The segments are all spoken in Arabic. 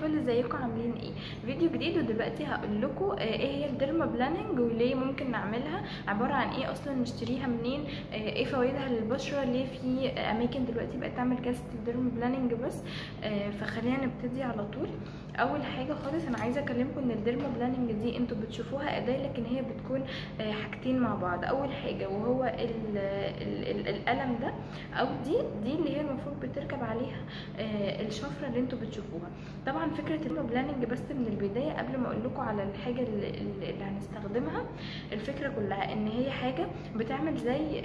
الفل، ازيكم عاملين ايه؟ فيديو جديد، ودلوقتي هقول لكم ايه هي الديرما بلاننج وليه ممكن نعملها، عباره عن ايه اصلا، نشتريها منين، ايه فوائدها للبشره، ليه في اماكن دلوقتي بقت تعمل جلسه الديرما بلاننج بس. فخلينا نبتدي على طول. اول حاجه خالص انا عايزه اكلمكم ان الديرما بلاننج دي انتوا بتشوفوها اداه، لكن هي بتكون حاجتين مع بعض. اول حاجه وهو القلم ده، او دي اللي هي المفروض بتركب عليها الشفره اللي انتوا بتشوفوها. طبعا فكره الديرما بلاننج بس من البدايه قبل ما اقول لكم على الحاجه اللي هنستخدمها، الفكره كلها ان هي حاجه بتعمل زي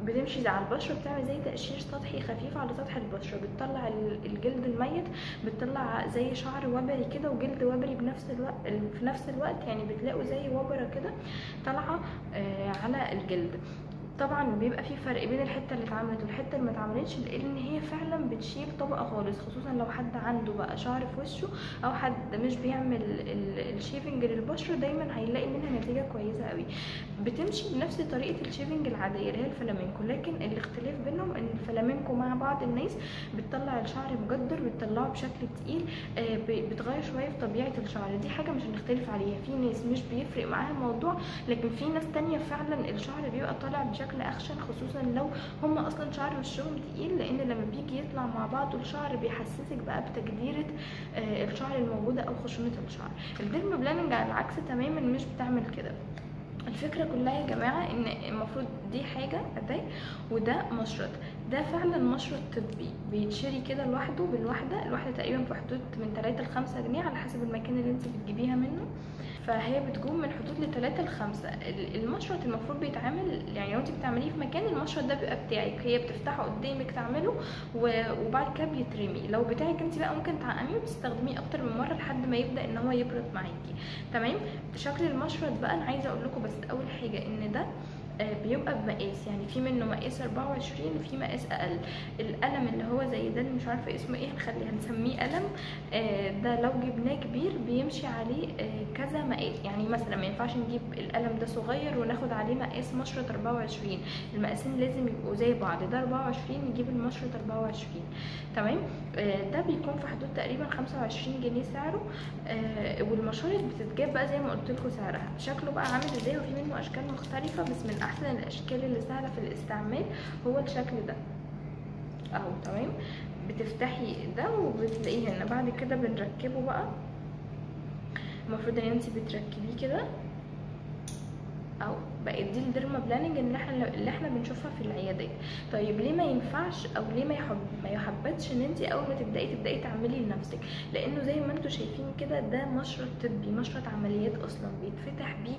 بتمشي على البشره، بتعمل زي تقشير سطحي خفيف على سطح البشره، بتطلع الجلد الميت، بتطلع زي شعر وبري كده وجلد وبري في نفس الوقت، يعني بتلاقوا زي وبره كده طالعه على الجلد. طبعا بيبقى في فرق بين الحته اللي اتعملت والحته اللي ما اتعملتش، لان هي فعلا بتشيل طبقه خالص، خصوصا لو حد عنده بقى شعر في وشه او حد مش بيعمل الشيفنج للبشره، دايما هيلاقي منها نتيجه كويسه قوي. بتمشي بنفس طريقه الشيفنج العاديه اللي هي الفلامينكو، لكن الاختلاف بينهم ان الفلامينكو مع بعض الناس بتطلع الشعر مجدر، بتطلعه بشكل تقيل، بتغير شويه في طبيعه الشعر. دي حاجه مش هنختلف عليها، في ناس مش بيفرق معاها الموضوع، لكن في ناس تانية فعلا الشعر بيبقى طالع بشكل اخشن، خصوصا لو هم اصلا شعر وشهم تقيل، لان لما بيجي يطلع مع بعضه الشعر بيحسسك بقى بتجديره الشعر الموجوده او خشونه الشعر. الديرما بلاننج على العكس تماما مش بتعمل كده. الفكره كلها يا جماعه ان المفروض دي حاجه اداه وده مشرط. ده فعلا مشرط طبي بيتشري كده لوحده الواحده تقريبا في حدود من 3 ل 5 جنيه على حسب المكان اللي انت بتجيبيها منه، فهي بتكون من حدود ل 3 ل 5. المشرط المفروض بيتعمل، يعني لو انت بتعمليه في مكان، المشرط ده بيبقى بتاعك، هي بتفتحه قدامك تعمله وبعد كده بيترمي. لو بتاعك انت بقى ممكن تعقميه وتستخدميه اكتر من مره لحد ما يبدا ان هو يبرد معاكي. تمام. شكل المشرط بقى انا عايزه اقول لكم بس اول حاجه ان ده بيبقى بمقاس، يعني في منه مقاس 24 وفي مقاس اقل. القلم اللي هو زي ده اللي مش عارفه اسمه ايه، هنسميه قلم، ده لو جبناه كبير بيمشي عليه كذا مقاس. يعني مثلا ما ينفعش نجيب القلم ده صغير وناخد عليه مقاس مشرط 24، المقاسين لازم يبقوا زي بعض، ده 24 نجيب المشرط 24. تمام. ده بيكون في حدود تقريبا 25 جنيه سعره، والمشارط بتتجاب بقى زي ما قلت لكم سعرها. شكله بقى عامل ازاي، وفي منه اشكال مختلفه، بس من احسن الاشكال اللي سهله في الاستعمال هو الشكل ده اهو. تمام. بتفتحي ده وبتلاقيه هنا، بعد كده بنركبه بقى. المفروض ان انت بتركبيه كده اهو. بقت دي الديرما بلاننج اللي احنا بنشوفها في العيادات. طيب ليه ما ينفعش او ليه ما يحبتش ان انت اول ما تبداي تعملي لنفسك؟ لانه زي ما انتم شايفين كده ده مشرط طبي، مشرط عمليات اصلا بيتفتح بيه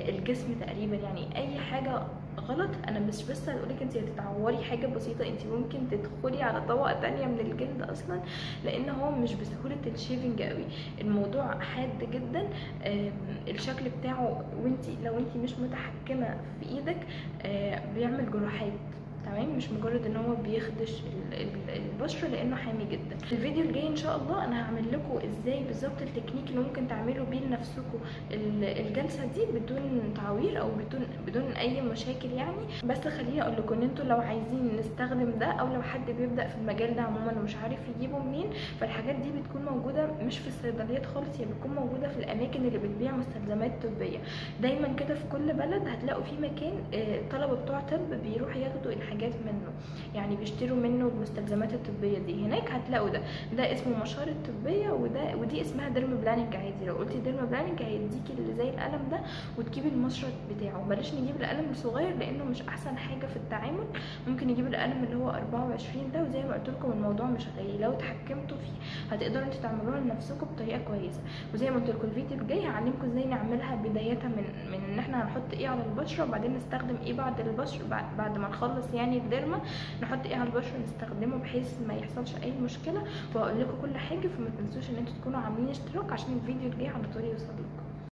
الجسم تقريبا. يعني اي حاجه غلط، انا مش بس هقولك انت هتتعوري حاجه بسيطه، انت ممكن تدخلي على طبقه تانية من الجلد اصلا، لان هو مش بسهوله الشيفنج قوي، الموضوع حاد جدا. الشكل بتاعه لو انت مش متحكمه في ايدك بيعمل جراحات. تمام. مش مجرد ان هو بيخدش البشره، لانه حامي جدا. الفيديو الجاي ان شاء الله انا هعمل لكم ازاي بالظبط التكنيك اللي ممكن تعملوا بيه لنفسكم الجلسه دي بدون تعوير او بدون اي مشاكل يعني. بس خليني اقول لكم ان انتوا لو عايزين نستخدم ده، او لو حد بيبدا في المجال ده عموما ومش عارف يجيبه منين، فالحاجات دي بتكون موجوده مش في الصيدليات خالص، هي بتكون موجوده في الاماكن اللي بتبيع مستلزمات طبيه. دايما كده في كل بلد هتلاقوا في مكان الطلبه بتوع طب بيروحوا ياخدوا الحاجات منه، يعني بيشتروا منه المستلزمات الطبيه دي. هناك هتلاقوا ده اسمه مشارط طبيه، ودي اسمها ديرما بلاننج عادي. لو قلتي ديرما بلاننج هيديكي اللي زي القلم ده وتجيبي المشرط بتاعه. بلاش نجيب القلم الصغير لانه مش احسن حاجه في التعامل، ممكن نجيب القلم اللي هو 24 ده، وزي ما قلت لكم الموضوع مش غالي، لو اتحكمتوا فيه هتقدروا انتوا تعملوها لنفسكم بطريقه كويسه. وزي ما قلت لكم الفيديو الجاي هعلمكم ازاي نعملها، بدايه من ان احنا هنحط ايه على البشره، وبعدين نستخدم ايه بعد البشره، بعد ما نخلص يعني الديرما نحط ايه على البشره نستخدمه بحيث ما يحصلش اي مشكله. وهقول لكم كل حاجه، فما تنسوش ان انتوا تكونوا عاملين اشتراك عشان الفيديو الجاي على طول يوصل لكم.